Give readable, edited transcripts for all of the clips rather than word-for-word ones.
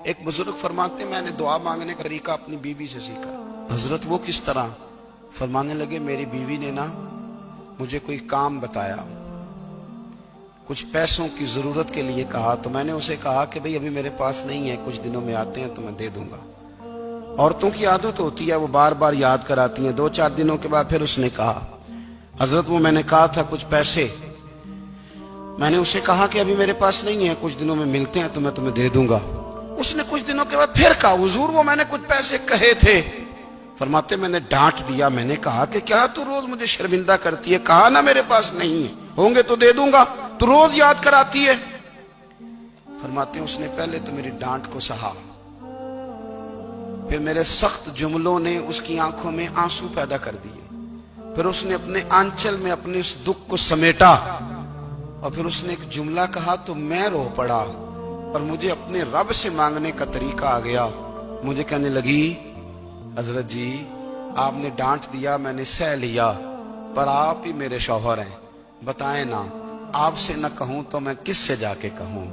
ایک بزرگ فرماتے میں نے دعا مانگنے کا طریقہ اپنی بیوی سے سیکھا۔ حضرت وہ کس طرح؟ فرمانے لگے میری بیوی نے نا مجھے کوئی کام بتایا، کچھ پیسوں کی ضرورت کے لیے کہا، تو میں نے اسے کہا کہ بھئی ابھی میرے پاس نہیں ہے، کچھ دنوں میں آتے ہیں تو میں دے دوں گا۔ عورتوں کی عادت ہوتی ہے وہ بار بار یاد کراتی ہیں، 2-4 دنوں کے بعد پھر اس نے کہا حضرت وہ میں نے کہا تھا کچھ پیسے، میں نے اسے کہا کہ ابھی میرے پاس نہیں ہے، کچھ دنوں میں ملتے ہیں تو میں تمہیں دے دوں گا۔ اس نے کچھ دنوں کے بعد پھر کہا حضور وہ میں نے کچھ پیسے کہے تھے۔ فرماتے میں نے ڈانٹ دیا، میں نے کہا کہ کیا تو روز مجھے شرمندہ کرتی ہے، کہا نا میرے پاس نہیں ہے، ہوں گے تو دے دوں گا، تو روز یاد کراتی ہے۔ فرماتے ہیں اس نے پہلے تو میری ڈانٹ کو سہا، پھر میرے سخت جملوں نے اس کی آنکھوں میں آنسو پیدا کر دیے، پھر اس نے اپنے آنچل میں اپنے اس دکھ کو سمیٹا، اور پھر اس نے ایک جملہ کہا تو میں رو پڑا، اور مجھے اپنے رب سے مانگنے کا طریقہ آ گیا۔ مجھے کہنے لگی حضرت جی آپ نے ڈانٹ دیا، میں نے سہ لیا، پر آپ ہی میرے شوہر ہیں، بتائیں نا آپ سے نہ کہوں تو میں کس سے جا کے کہوں۔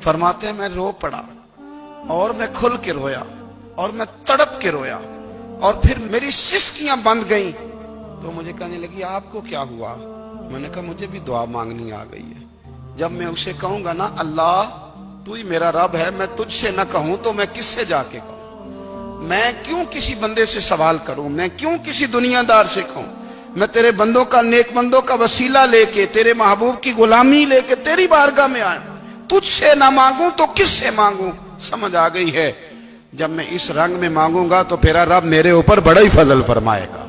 فرماتے ہیں میں رو پڑا، اور میں کھل کے رویا، اور میں تڑپ کے رویا، اور پھر میری سسکیاں بند گئیں۔ تو مجھے کہنے لگی آپ کو کیا ہوا؟ میں نے کہا مجھے بھی دعا مانگنی آ گئی ہے، جب میں اسے کہوں گا نا اللہ تو ہی میرا رب ہے، میں تجھ سے نہ کہوں تو میں کس سے جا کے کہوں؟ میں کیوں کسی بندے سے سوال کروں؟ میں کیوں کسی دنیا دار سے کہوں؟ میں تیرے بندوں کا، نیک بندوں کا وسیلہ لے کے، تیرے محبوب کی غلامی لے کے تیری بارگاہ میں آیا، تجھ سے نہ مانگوں تو کس سے مانگوں؟ سمجھ آ گئی ہے، جب میں اس رنگ میں مانگوں گا تو پھر رب میرے اوپر بڑا ہی فضل فرمائے گا۔